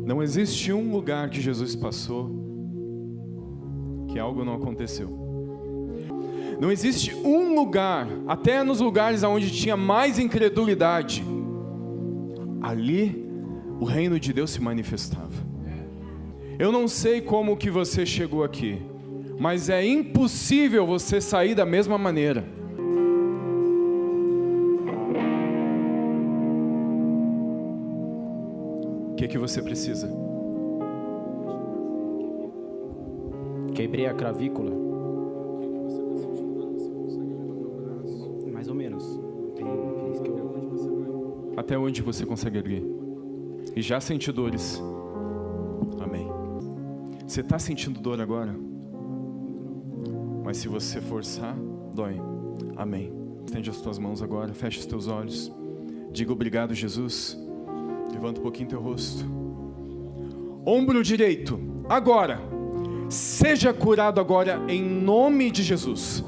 Não existe um lugar que Jesus passou que algo não aconteceu. Não existe um lugar, até nos lugares onde tinha mais incredulidade, ali o reino de Deus se manifestava. Eu não sei como que você chegou aqui, mas é impossível você sair da mesma maneira. O que você precisa? Quebrei a clavícula. Mais ou menos. Até onde você consegue erguer? E já senti dores. Amém. Você está sentindo dor agora? Mas se você forçar, dói. Amém. Estende as tuas mãos agora, fecha os teus olhos. Diga obrigado, Jesus. Levanta um pouquinho teu rosto. Ombro direito, agora. Seja curado agora, em nome de Jesus.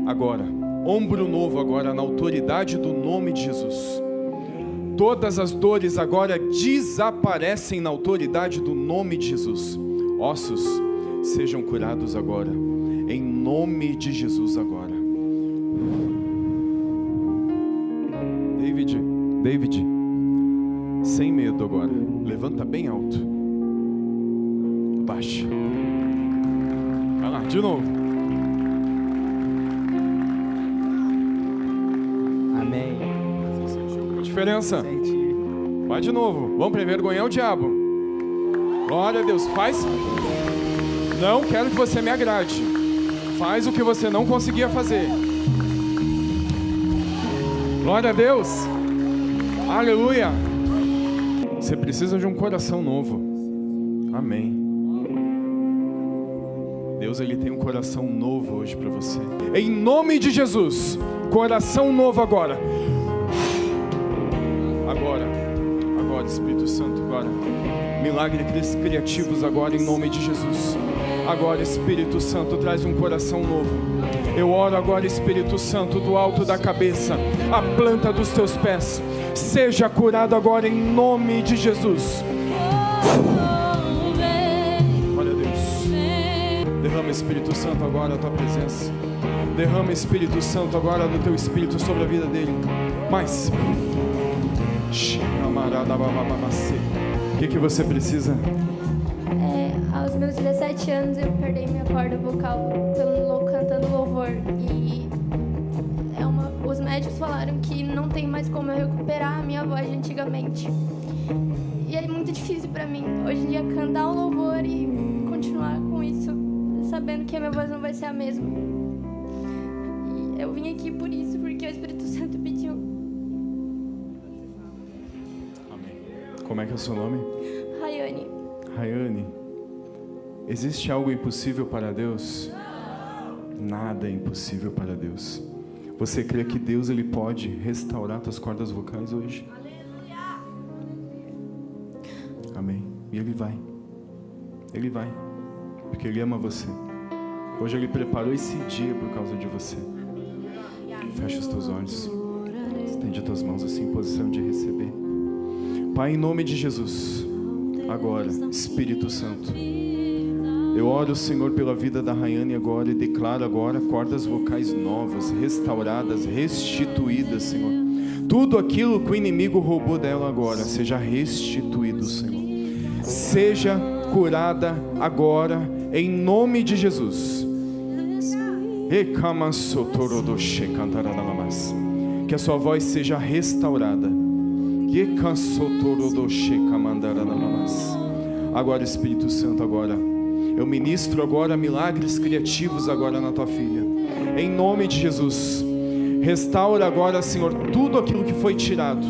Agora. Ombro novo agora, na autoridade do nome de Jesus. Todas as dores agora desaparecem na autoridade do nome de Jesus. Ossos, sejam curados agora. Em nome de Jesus agora. David, sem medo agora, levanta bem alto, baixa, vai lá, de novo. Amém. Você sentiu alguma diferença? Senti. Vai de novo, vamos para envergonhar o diabo. Glória a Deus, faz. Não quero que você me agrade, faz o que você não conseguia fazer. Glória a Deus. Aleluia! Você precisa de um coração novo. Amém. Deus, Ele tem um coração novo hoje para você. Em nome de Jesus, coração novo agora. Agora, Espírito Santo, agora. Milagres criativos agora, em nome de Jesus. Agora, Espírito Santo, traz um coração novo. Eu oro agora, Espírito Santo, do alto da cabeça, a planta dos teus pés. Seja curado agora em nome de Jesus. Glória a Deus. Derrama, Espírito Santo, agora a tua presença. Derrama, Espírito Santo, agora do teu Espírito sobre a vida dele. Mais. O que você precisa? Aos meus 17 anos eu perdi minha corda vocal cantando louvor. E os médicos falaram que não tem mais como eu recuperar a minha voz de antigamente. E é muito difícil pra mim, hoje em dia, cantar o louvor e continuar com isso, sabendo que a minha voz não vai ser a mesma. E eu vim aqui por isso, porque o Espírito Santo pediu. Amém. Como é que é o seu nome? Rayane. Existe algo impossível para Deus? Nada é impossível para Deus. Você crê que Deus, Ele pode restaurar tuas cordas vocais hoje? Aleluia! Amém. E Ele vai. Ele vai. Porque Ele ama você. Hoje Ele preparou esse dia por causa de você. Fecha os teus olhos. Estende as tuas mãos assim em posição de receber. Pai, em nome de Jesus. Agora, Espírito Santo. Eu oro, Senhor, pela vida da Rayane agora e declaro agora cordas vocais novas, restauradas, restituídas, Senhor. Tudo aquilo que o inimigo roubou dela agora, seja restituído, Senhor. Seja curada agora, em nome de Jesus. Que a sua voz seja restaurada. Agora, Espírito Santo, agora. Eu ministro agora milagres criativos agora na tua filha. Em nome de Jesus. Restaura agora, Senhor, tudo aquilo que foi tirado.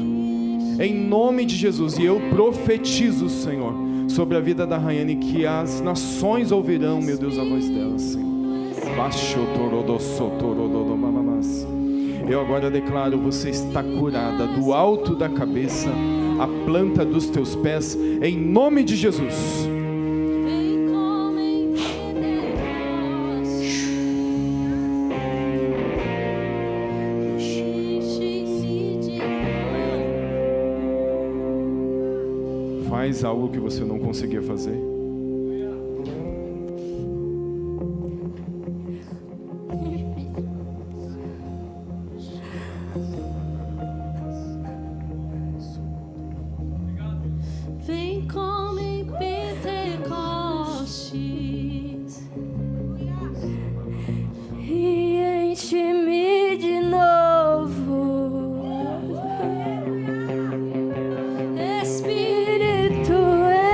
Em nome de Jesus. E eu profetizo, Senhor, sobre a vida da Rayane, que as nações ouvirão, meu Deus, a voz dela, Senhor. Eu agora declaro, você está curada do alto da cabeça à planta dos teus pés, em nome de Jesus. Faz algo que você não conseguia fazer. Vem como em Pentecostes E enche-me de novo, Espírito,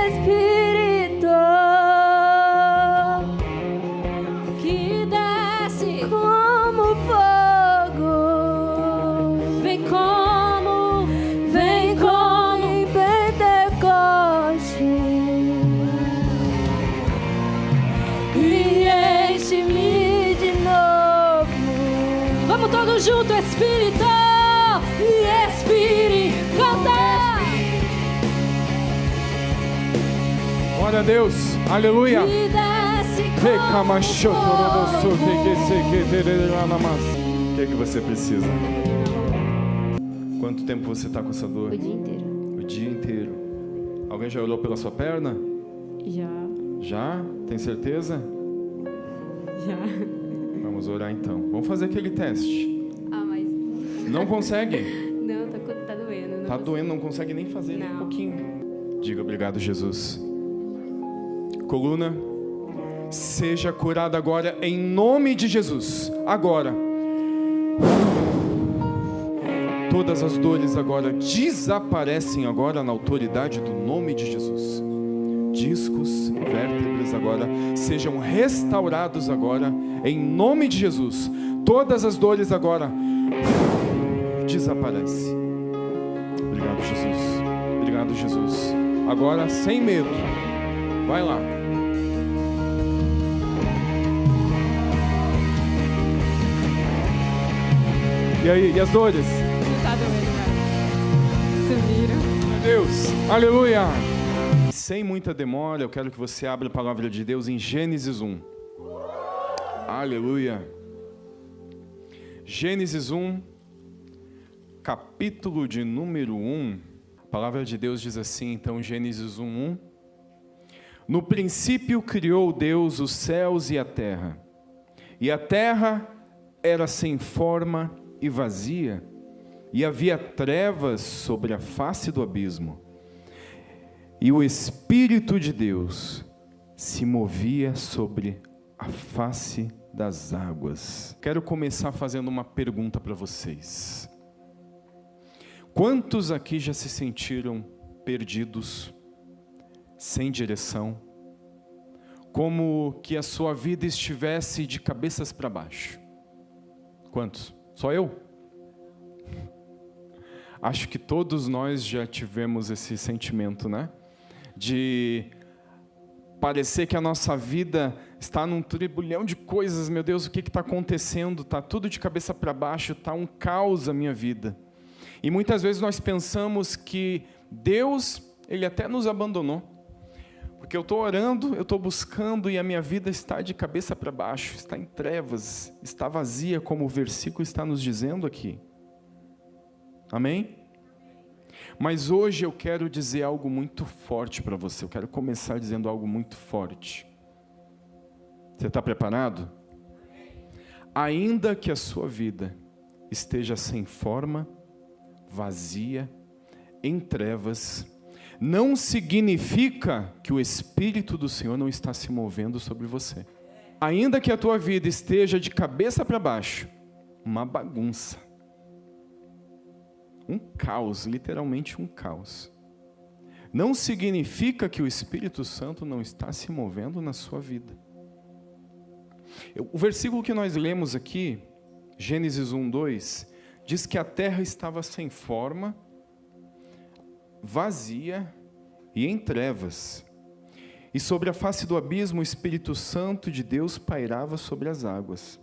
Espírito, que desce, como fogo, vem como em Pentecoste, e enche-me de novo. Vamos todos juntos, Espírito e Espírito, canta! Glória a Deus. Aleluia. Que desce O que é que você precisa? Quanto tempo você está com essa dor? O dia inteiro. O dia inteiro. Alguém já olhou pela sua perna? Já. Já? Tem certeza? Vamos orar então. Vamos fazer aquele teste. Ah, mas Não consegue? não, tá doendo. Tá doendo, não consegue nem fazer nem um Não. pouquinho. Diga obrigado, Jesus. Coluna, seja curada agora em nome de Jesus. Agora. Todas as dores agora desaparecem agora na autoridade do nome de Jesus. Discos, vértebras agora sejam restaurados agora em nome de Jesus. Todas as dores agora desaparecem. Obrigado, Jesus. Obrigado, Jesus. Agora sem medo. Vai lá. E aí, e as dores? Não tá doendo, cara. Sumiram. Deus, aleluia. Sem muita demora, eu quero que você abra a palavra de Deus em Gênesis 1. Aleluia. Gênesis 1, capítulo de número 1. A palavra de Deus diz assim, então, Gênesis 1:1. No princípio criou Deus os céus e a terra era sem forma e vazia, e havia trevas sobre a face do abismo, e o Espírito de Deus se movia sobre a face das águas. Quero começar fazendo uma pergunta para vocês. Quantos aqui já se sentiram perdidos, sem direção, como que a sua vida estivesse de cabeças para baixo? Quantos? Só eu? Acho que todos nós já tivemos esse sentimento, né? De parecer que a nossa vida está num turbulhão de coisas. Meu Deus, o que está acontecendo? Está tudo de cabeça para baixo, está um caos a minha vida. E muitas vezes nós pensamos que Deus, Ele até nos abandonou. Porque eu estou orando, eu estou buscando e a minha vida está de cabeça para baixo, está em trevas, está vazia, como o versículo está nos dizendo aqui. Amém? Mas hoje eu quero dizer algo muito forte para você. Eu quero começar dizendo algo muito forte. Você está preparado? Ainda que a sua vida esteja sem forma, vazia, em trevas, não significa que o Espírito do Senhor não está se movendo sobre você. Ainda que a tua vida esteja de cabeça para baixo, uma bagunça, um caos, literalmente um caos, não significa que o Espírito Santo não está se movendo na sua vida. O versículo que nós lemos aqui, Gênesis 1:2, diz que a terra estava sem forma, vazia e em trevas, e sobre a face do abismo o Espírito Santo de Deus pairava sobre as águas.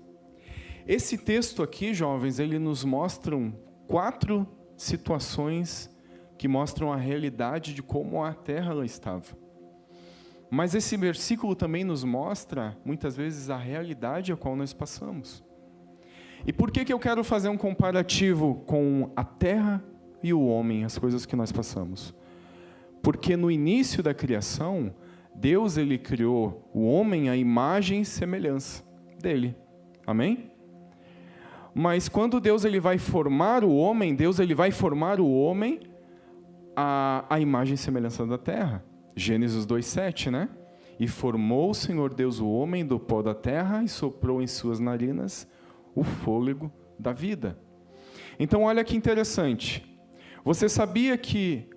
Esse texto aqui, jovens, ele nos mostra 4 situações que mostram a realidade de como a terra ela estava. Mas esse versículo também nos mostra, muitas vezes, a realidade a qual nós passamos. E por que eu quero fazer um comparativo com a terra e o homem, as coisas que nós passamos? Porque no início da criação, Deus ele criou o homem à imagem e semelhança dele. Amém? Mas quando Deus ele vai formar o homem, Deus ele vai formar o homem à imagem e semelhança da terra. Gênesis 2:7, né? E formou o Senhor Deus o homem do pó da terra e soprou em suas narinas o fôlego da vida. Então olha que interessante. Você sabia que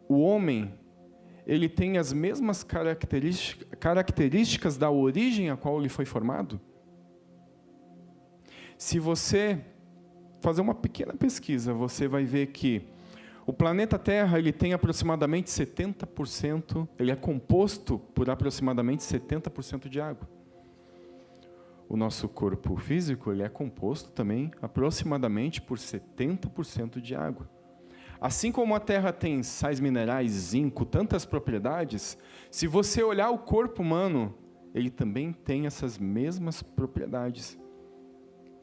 o homem ele tem as mesmas características da origem a qual ele foi formado? Se você fazer uma pequena pesquisa, você vai ver que o planeta Terra ele tem aproximadamente 70%, ele é composto por aproximadamente 70% de água. O nosso corpo físico ele é composto também aproximadamente por 70% de água. Assim como a Terra tem sais minerais, zinco, tantas propriedades, se você olhar o corpo humano, ele também tem essas mesmas propriedades.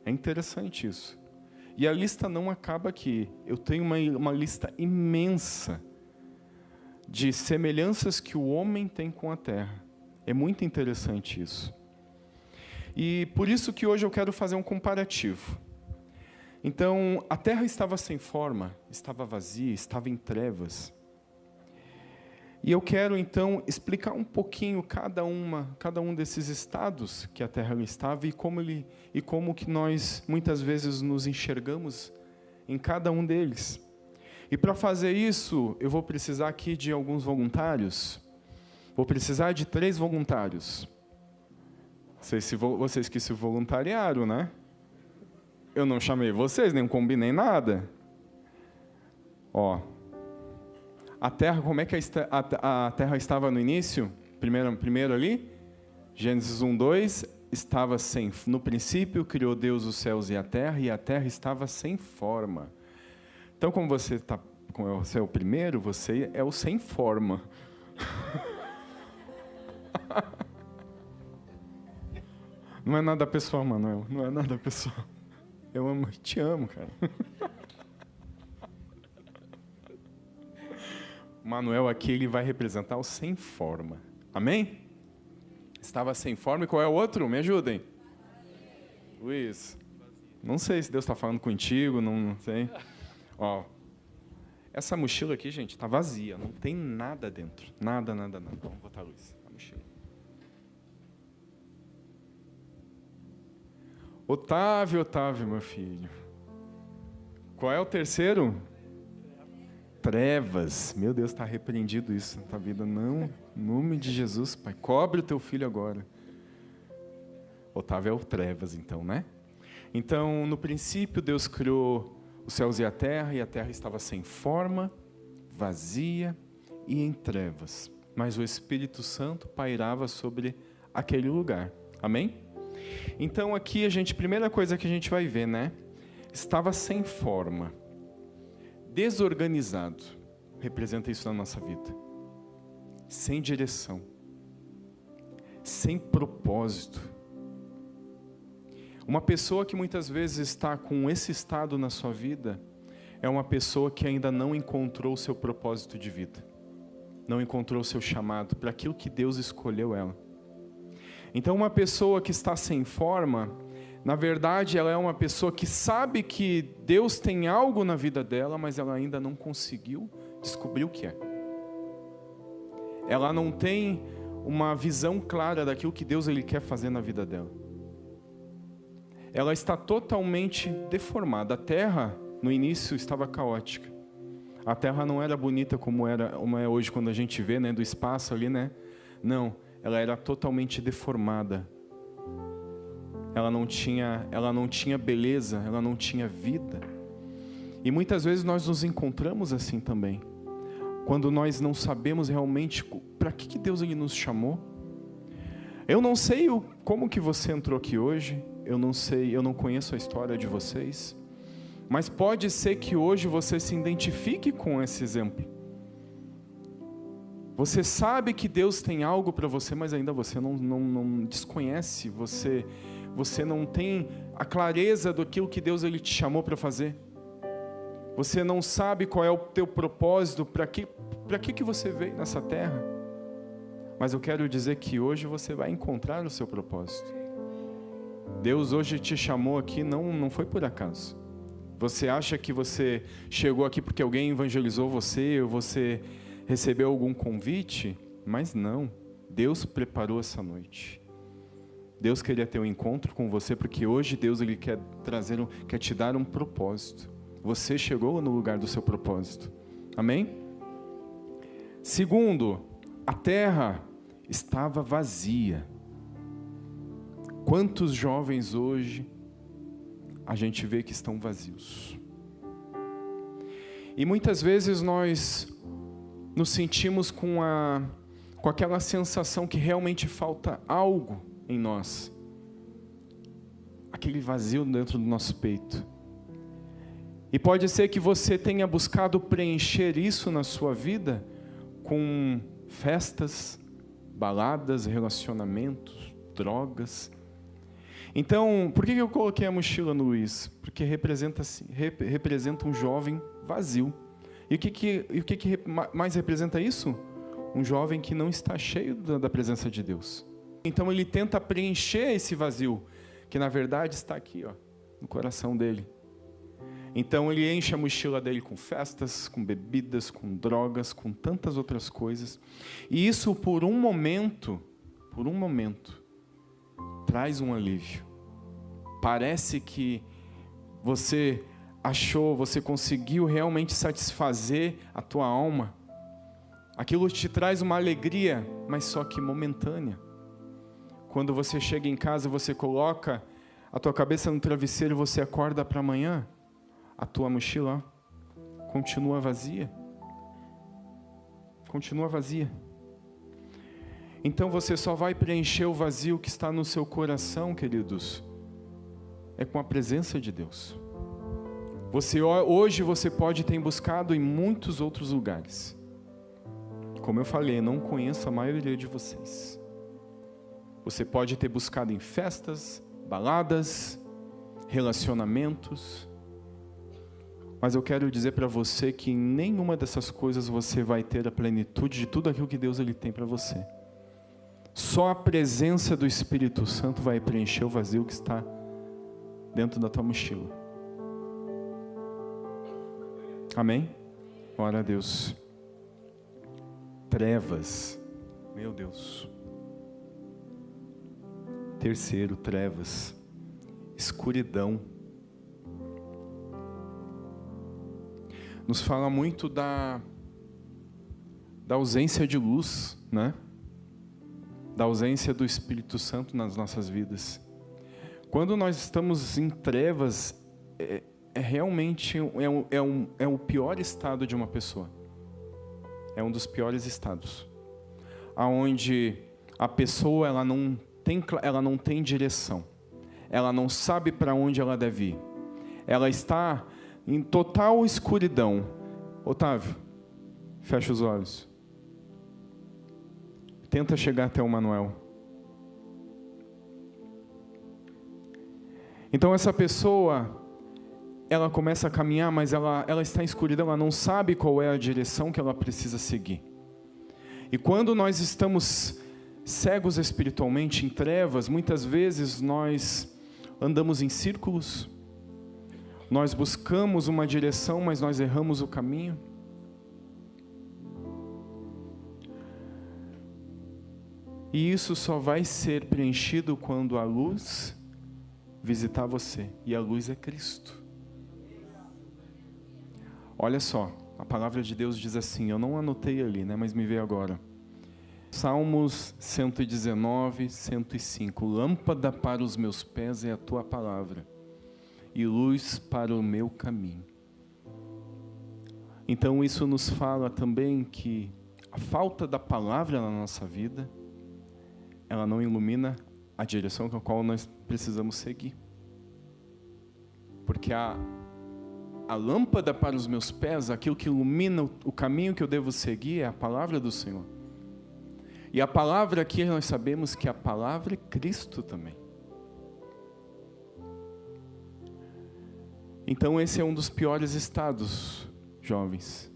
É interessante isso. E a lista não acaba aqui. Eu tenho uma lista imensa de semelhanças que o homem tem com a terra. É muito interessante isso. E por isso que hoje eu quero fazer um comparativo. Então, a terra estava sem forma, estava vazia, estava em trevas. E eu quero, então, explicar um pouquinho cada um desses estados que a terra estava e como que nós, muitas vezes, nos enxergamos em cada um deles. E para fazer isso, eu vou precisar aqui de alguns voluntários. Vou precisar de 3 voluntários. Não sei se vocês que se voluntariaram, né? Eu não chamei vocês, nem combinei nada. Ó, a terra, como é que a terra estava no início? Primeiro ali, Gênesis 1:2, estava no princípio criou Deus os céus e a terra estava sem forma. Então, como você é o primeiro, você é o sem forma. Não é nada pessoal, Manuel, não é nada pessoal. Eu te amo, cara. Manuel aqui, ele vai representar o sem forma. Amém? Estava sem forma. E qual é o outro? Me ajudem. Luiz. Não sei se Deus está falando contigo, não sei. Ó, essa mochila aqui, gente, está vazia. Não tem nada dentro. Nada. Vamos botar a luz. A mochila. Otávio, meu filho. Qual é o terceiro? Trevas. Meu Deus, está repreendido isso na tua vida. Não, em nome de Jesus, Pai. Cobre o teu filho agora. Otávio é o trevas, então, né? Então, no princípio, Deus criou os céus e a terra estava sem forma, vazia e em trevas. Mas o Espírito Santo pairava sobre aquele lugar. Amém? Então, aqui, primeira coisa que a gente vai ver, né? Estava sem forma. Desorganizado. Representa isso na nossa vida. Sem direção. Sem propósito. Uma pessoa que muitas vezes está com esse estado na sua vida é uma pessoa que ainda não encontrou o seu propósito de vida. Não encontrou o seu chamado para aquilo que Deus escolheu ela. Então, uma pessoa que está sem forma, na verdade, ela é uma pessoa que sabe que Deus tem algo na vida dela, mas ela ainda não conseguiu descobrir o que é. Ela não tem uma visão clara daquilo que Deus ele quer fazer na vida dela. Ela está totalmente deformada. A terra, no início, estava caótica. A terra não era bonita como é hoje, quando a gente vê, né, do espaço ali, né? Não, ela era totalmente deformada. Ela não tinha beleza, ela não tinha vida. E muitas vezes nós nos encontramos assim também. Quando nós não sabemos realmente para que Deus ele nos chamou. Eu não sei como que você entrou aqui hoje. Eu não sei, eu não conheço a história de vocês. Mas pode ser que hoje você se identifique com esse exemplo. Você sabe que Deus tem algo para você, mas ainda você não desconhece. Você não tem a clareza daquilo que Deus ele te chamou para fazer. Você não sabe qual é o teu propósito, para para que você veio nessa terra? Mas eu quero dizer que hoje você vai encontrar o seu propósito. Deus hoje te chamou aqui, não foi por acaso. Você acha que você chegou aqui porque alguém evangelizou você, ou você recebeu algum convite? Mas não, Deus preparou essa noite. Deus queria ter um encontro com você, porque hoje Deus ele quer te dar um propósito. Você chegou no lugar do seu propósito. Amém? Segundo, a terra estava vazia. Quantos jovens hoje a gente vê que estão vazios? E muitas vezes nós nos sentimos com aquela sensação que realmente falta algo em nós. Aquele vazio dentro do nosso peito. E pode ser que você tenha buscado preencher isso na sua vida com festas, baladas, relacionamentos, drogas. Então, por que eu coloquei a mochila no Luiz? Porque representa um jovem vazio. E o que mais representa isso? Um jovem que não está cheio da presença de Deus. Então ele tenta preencher esse vazio, que na verdade está aqui, ó, no coração dele. Então ele enche a mochila dele com festas, com bebidas, com drogas, com tantas outras coisas. E isso por um momento, traz um alívio. Parece que você conseguiu realmente satisfazer a tua alma. Aquilo te traz uma alegria, mas só que momentânea. Quando você chega em casa, você coloca a tua cabeça no travesseiro, você acorda para amanhã, a tua mochila continua vazia. Continua vazia. Então você só vai preencher o vazio que está no seu coração, queridos, é com a presença de Deus. Hoje você pode ter buscado em muitos outros lugares. Como eu falei, eu não conheço a maioria de vocês. Você pode ter buscado em festas, baladas, relacionamentos. Mas eu quero dizer para você que em nenhuma dessas coisas você vai ter a plenitude de tudo aquilo que Deus ele tem para você. Só a presença do Espírito Santo vai preencher o vazio que está dentro da tua mochila. Amém? Glória a Deus. Trevas. Meu Deus. Terceiro, trevas. Escuridão. Nos fala muito da ausência de luz, né? Da ausência do Espírito Santo nas nossas vidas. Quando nós estamos em trevas, realmente o pior estado de uma pessoa. É um dos piores estados. Onde a pessoa ela não tem direção. Ela não sabe para onde ela deve ir. Ela está em total escuridão. Otávio, fecha os olhos. Tenta chegar até o Manuel. Então essa pessoa, ela começa a caminhar, mas ela está em escuridão, ela não sabe qual é a direção que ela precisa seguir. E quando nós estamos cegos espiritualmente, em trevas, muitas vezes nós andamos em círculos, nós buscamos uma direção, mas nós erramos o caminho. E isso só vai ser preenchido quando a luz visitar você. E a luz é Cristo. Olha só, a palavra de Deus diz assim, eu não anotei ali, né, mas me veio agora. Salmos 119, 105. Lâmpada para os meus pés é a tua palavra, e luz para o meu caminho. Então isso nos fala também que a falta da palavra na nossa vida, ela não ilumina a direção com a qual nós precisamos seguir. Porque a lâmpada para os meus pés, aquilo que ilumina o caminho que eu devo seguir, é a palavra do Senhor. E a palavra aqui nós sabemos que a palavra é Cristo também. Então esse é um dos piores estados, jovens.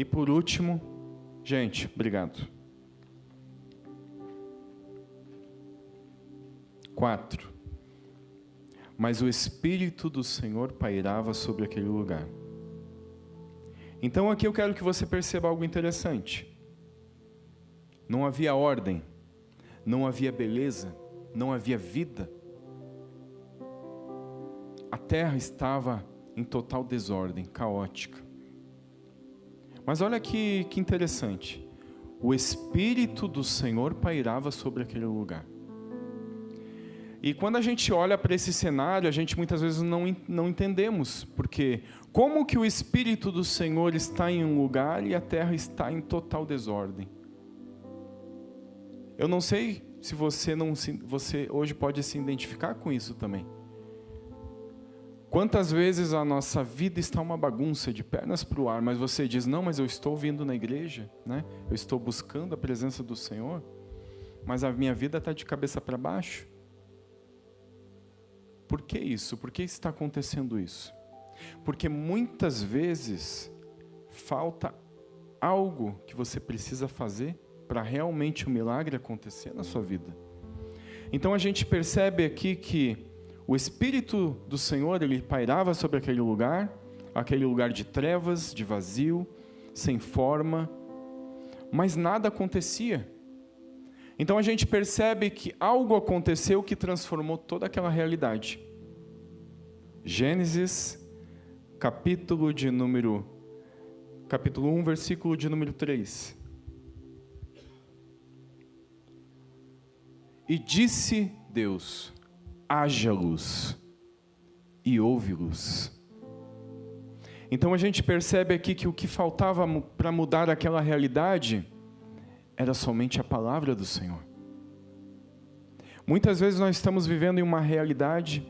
E por último, gente, obrigado. 4. Mas o Espírito do Senhor pairava sobre aquele lugar. Então aqui eu quero que você perceba algo interessante. Não havia ordem, não havia beleza, não havia vida. A terra estava em total desordem, caótica. Mas olha que interessante. O Espírito do Senhor pairava sobre aquele lugar. E quando a gente olha para esse cenário, a gente muitas vezes não entendemos. Porque como que o Espírito do Senhor está em um lugar e a terra está em total desordem? Eu não sei se você hoje pode se identificar com isso também. Quantas vezes a nossa vida está uma bagunça de pernas para o ar, mas você diz, não, mas eu estou vindo na igreja, né? Eu estou buscando a presença do Senhor, mas a minha vida está de cabeça para baixo. Por que isso? Por que está acontecendo isso? Porque muitas vezes falta algo que você precisa fazer para realmente o milagre acontecer na sua vida. Então a gente percebe aqui que o Espírito do Senhor, ele pairava sobre aquele lugar de trevas, de vazio, sem forma, mas nada acontecia. Então a gente percebe que algo aconteceu que transformou toda aquela realidade. Gênesis, capítulo 1, versículo de número 3. E disse Deus, haja luz, e houve luz. Então a gente percebe aqui que o que faltava para mudar aquela realidade era somente a palavra do Senhor. Muitas vezes nós estamos vivendo em uma realidade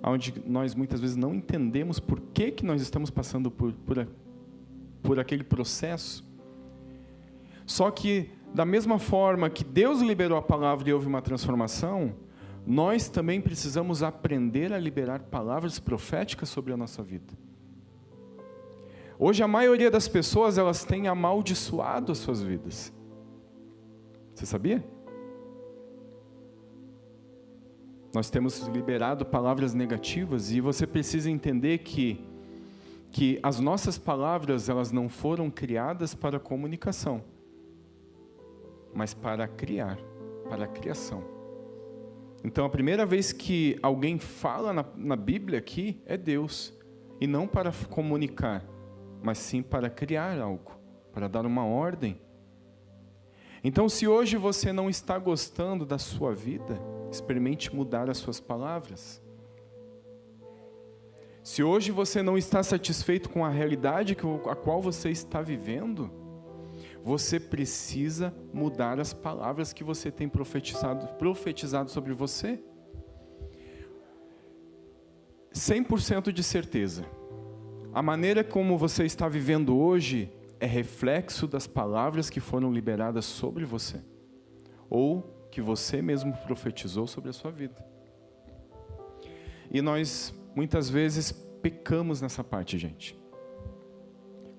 onde nós muitas vezes não entendemos por que nós estamos passando por aquele processo. Só que, da mesma forma que Deus liberou a palavra e houve uma transformação, nós também precisamos aprender a liberar palavras proféticas sobre a nossa vida. Hoje a maioria das pessoas, elas têm amaldiçoado as suas vidas. Você sabia? Nós temos liberado palavras negativas e você precisa entender que as nossas palavras, elas não foram criadas para comunicação, mas para criar, para a criação. Então a primeira vez que alguém fala na Bíblia aqui é Deus, e não para comunicar, mas sim para criar algo, para dar uma ordem. Então, se hoje você não está gostando da sua vida, experimente mudar as suas palavras. Se hoje você não está satisfeito com a realidade a qual você está vivendo, você precisa mudar as palavras que você tem profetizado sobre você. 100% de certeza. A maneira como você está vivendo hoje é reflexo das palavras que foram liberadas sobre você, ou que você mesmo profetizou sobre a sua vida. E nós, muitas vezes, pecamos nessa parte, gente.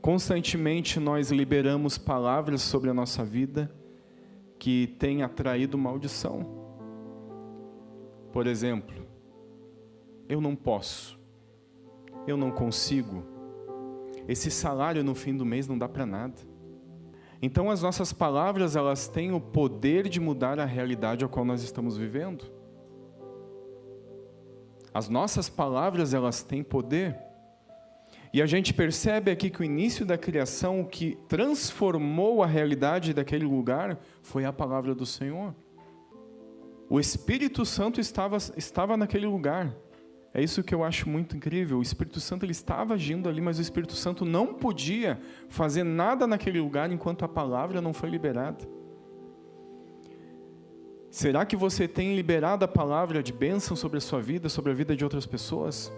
Constantemente nós liberamos palavras sobre a nossa vida que têm atraído maldição. Por exemplo, eu não posso, eu não consigo, esse salário no fim do mês não dá para nada. Então as nossas palavras, elas têm o poder de mudar a realidade a qual nós estamos vivendo. As nossas palavras, elas têm poder. E a gente percebe aqui que o início da criação, o que transformou a realidade daquele lugar, foi a palavra do Senhor. O Espírito Santo estava naquele lugar. É isso que eu acho muito incrível. O Espírito Santo, ele estava agindo ali, mas o Espírito Santo não podia fazer nada naquele lugar enquanto a palavra não foi liberada. Será que você tem liberado a palavra de bênção sobre a sua vida, sobre a vida de outras pessoas?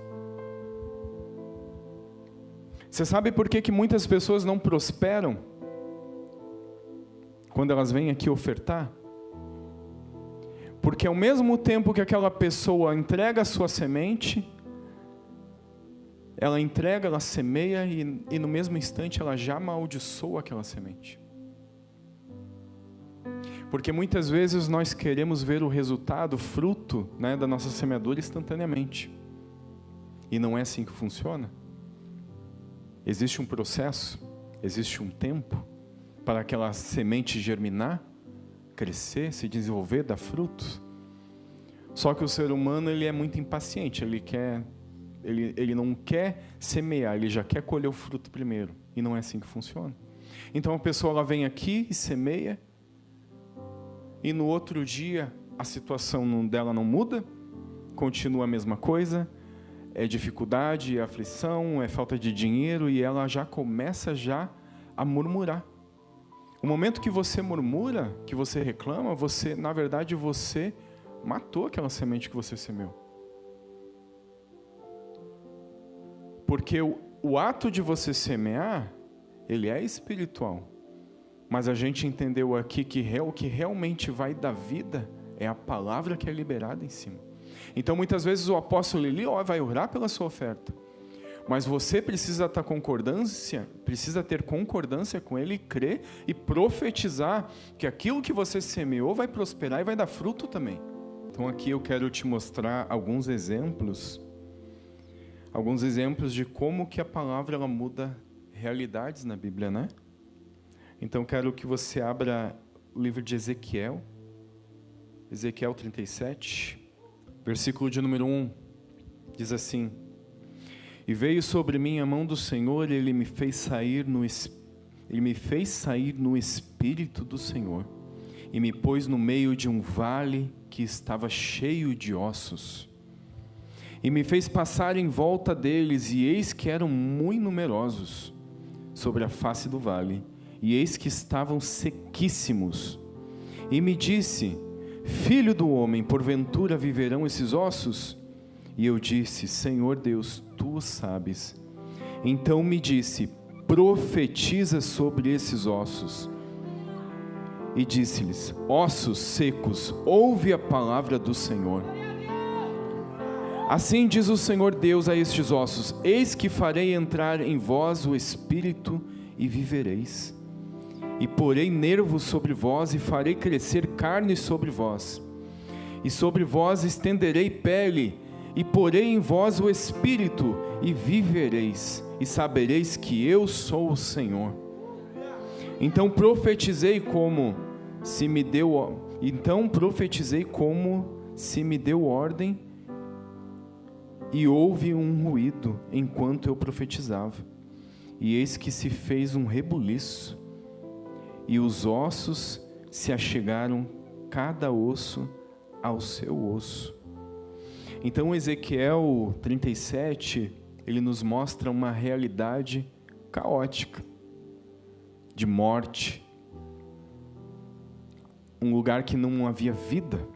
Você sabe por que muitas pessoas não prosperam quando elas vêm aqui ofertar? Porque ao mesmo tempo que aquela pessoa entrega a sua semente, ela entrega, ela semeia e no mesmo instante ela já amaldiçoa aquela semente. Porque muitas vezes nós queremos ver o resultado, o fruto, né, da nossa semeadura instantaneamente. E não é assim que funciona. Existe um processo, existe um tempo para aquela semente germinar, crescer, se desenvolver, dar frutos. Só que o ser humano, ele é muito impaciente, ele não quer semear, ele já quer colher o fruto primeiro. E não é assim que funciona. Então a pessoa ela vem aqui e semeia, e no outro dia a situação dela não muda, continua a mesma coisa, é dificuldade, é aflição, é falta de dinheiro, e ela já começa a murmurar. O momento que você murmura, que você reclama, na verdade você matou aquela semente que você semeou. Porque o ato de você semear, ele é espiritual. Mas a gente entendeu aqui que o que realmente vai dar vida é a palavra que é liberada em cima. Então muitas vezes o apóstolo Eli vai orar pela sua oferta. Mas você precisa ter concordância com ele, e crer e profetizar que aquilo que você semeou vai prosperar e vai dar fruto também. Então aqui eu quero te mostrar alguns exemplos de como que a palavra ela muda realidades na Bíblia, né? Então quero que você abra o livro de Ezequiel 37, versículo de número 1, diz assim: E veio sobre mim a mão do Senhor, e Ele me fez sair no Espírito do Senhor, e me pôs no meio de um vale que estava cheio de ossos. E me fez passar em volta deles, e eis que eram muito numerosos sobre a face do vale, e eis que estavam sequíssimos. E me disse: Filho do homem, porventura viverão esses ossos? E eu disse: Senhor Deus, tu o sabes. Então me disse: profetiza sobre esses ossos. E disse-lhes: ossos secos, ouve a palavra do Senhor. Assim diz o Senhor Deus a estes ossos: eis que farei entrar em vós o Espírito e vivereis. E porei nervos sobre vós e farei crescer carne sobre vós. E sobre vós estenderei pele e porei em vós o Espírito e vivereis. E sabereis que eu sou o Senhor. Então profetizei como se me deu ordem, e houve um ruído enquanto eu profetizava. E eis que se fez um rebuliço, e os ossos se achegaram, cada osso ao seu osso. Então Ezequiel 37, ele nos mostra uma realidade caótica, de morte, um lugar que não havia vida.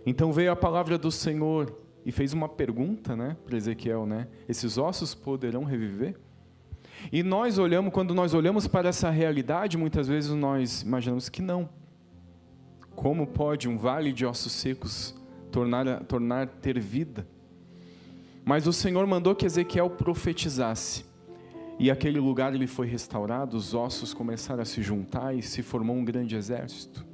Então veio a palavra do Senhor e fez uma pergunta, né, para Ezequiel, né? Esses ossos poderão reviver? E quando nós olhamos para essa realidade, muitas vezes nós imaginamos que não. Como pode um vale de ossos secos ter vida? Mas o Senhor mandou que Ezequiel profetizasse. E aquele lugar ele foi restaurado, os ossos começaram a se juntar e se formou um grande exército.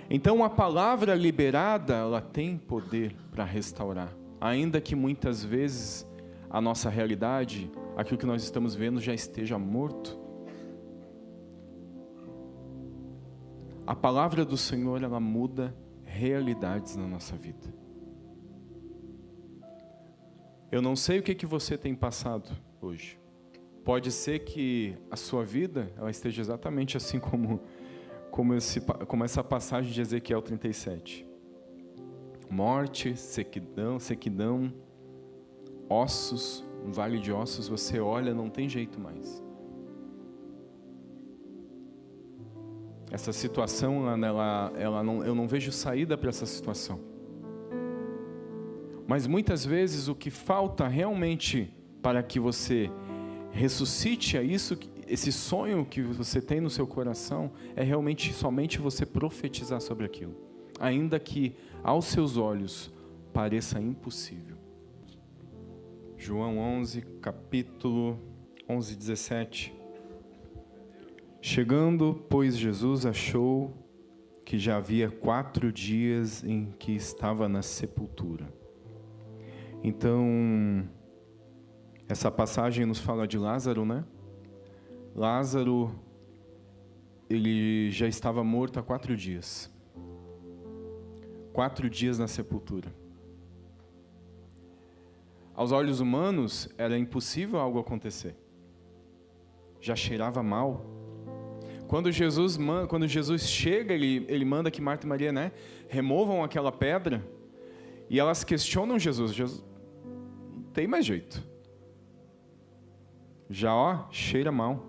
Então a palavra liberada, ela tem poder para restaurar. Ainda que muitas vezes a nossa realidade, aquilo que nós estamos vendo já esteja morto. A palavra do Senhor, ela muda realidades na nossa vida. Eu não sei o que você tem passado hoje. Pode ser que a sua vida ela esteja exatamente assim como essa passagem de Ezequiel 37. Morte, sequidão, ossos, um vale de ossos, você olha, não tem jeito mais. Essa situação, eu não vejo saída para essa situação. Mas muitas vezes o que falta realmente para que você ressuscite a isso, esse sonho que você tem no seu coração, é realmente somente você profetizar sobre aquilo, ainda que aos seus olhos pareça impossível. João 11, capítulo 11, 17. Chegando, pois, Jesus achou que já havia 4 dias em que estava na sepultura. Então, essa passagem nos fala de Lázaro, né? Lázaro, ele já estava morto há 4 dias. 4 dias na sepultura. Aos olhos humanos, era impossível algo acontecer. Já cheirava mal. Quando Jesus chega, ele manda que Marta e Maria, né, removam aquela pedra, e elas questionam Jesus. Jesus, não tem mais jeito. Já, cheira mal.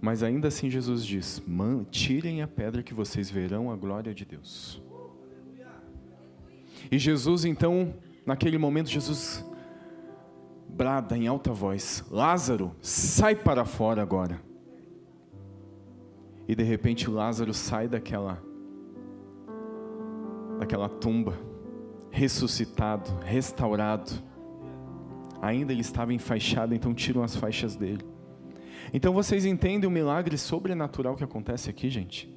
Mas ainda assim Jesus diz, tirem a pedra que vocês verão a glória de Deus. E Jesus, então, naquele momento, Jesus brada em alta voz, Lázaro, sai para fora agora. E de repente Lázaro sai daquela tumba, ressuscitado, restaurado. Ainda ele estava enfaixado, então tiram as faixas dele. Então vocês entendem o milagre sobrenatural que acontece aqui, gente?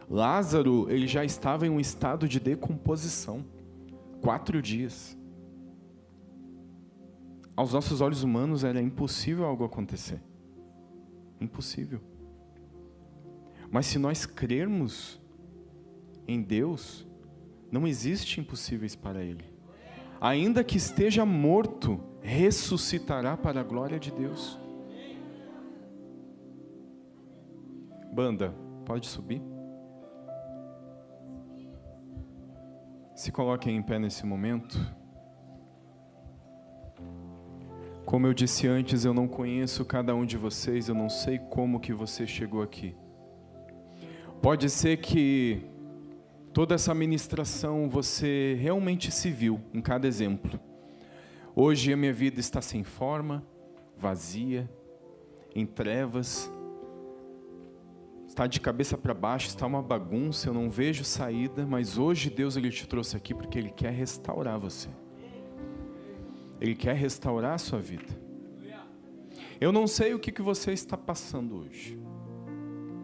Lázaro, ele já estava em um estado de decomposição. 4 dias. Aos nossos olhos humanos era impossível algo acontecer. Impossível. Mas se nós crermos em Deus, não existe impossíveis para Ele. Ainda que esteja morto, ressuscitará para a glória de Deus. Banda, pode subir? Se coloquem em pé nesse momento. Como eu disse antes, eu não conheço cada um de vocês, eu não sei como que você chegou aqui. Pode ser que toda essa ministração você realmente se viu em cada exemplo. Hoje a minha vida está sem forma, vazia, em trevas, está de cabeça para baixo, está uma bagunça, eu não vejo saída, mas hoje Deus ele te trouxe aqui porque Ele quer restaurar você. Ele quer restaurar a sua vida. Eu não sei o que você está passando hoje.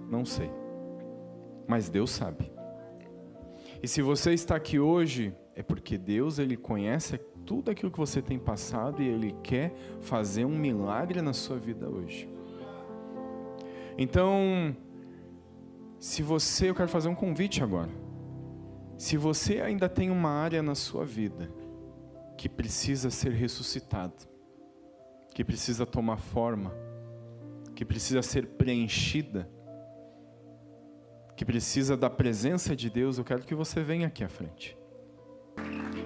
Não sei. Mas Deus sabe. E se você está aqui hoje, é porque Deus ele conhece tudo aquilo que você tem passado e Ele quer fazer um milagre na sua vida hoje. Então, eu quero fazer um convite agora. Se você ainda tem uma área na sua vida que precisa ser ressuscitada, que precisa tomar forma, que precisa ser preenchida, que precisa da presença de Deus, eu quero que você venha aqui à frente.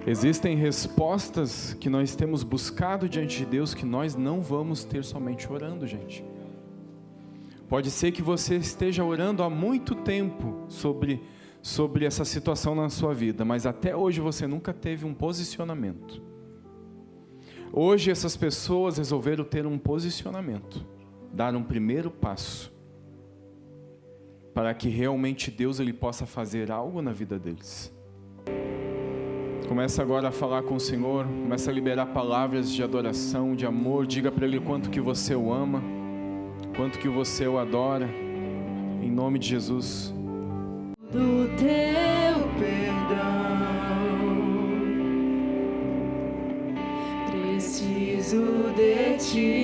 Existem respostas que nós temos buscado diante de Deus que nós não vamos ter somente orando, gente. Pode ser que você esteja orando há muito tempo sobre essa situação na sua vida, mas até hoje você nunca teve um posicionamento. Hoje essas pessoas resolveram ter um posicionamento, dar um primeiro passo, para que realmente Deus ele possa fazer algo na vida deles. Começa agora a falar com o Senhor, começa a liberar palavras de adoração, de amor, diga para Ele quanto que você o ama, quanto que você o adora, em nome de Jesus. Do teu perdão, preciso de ti.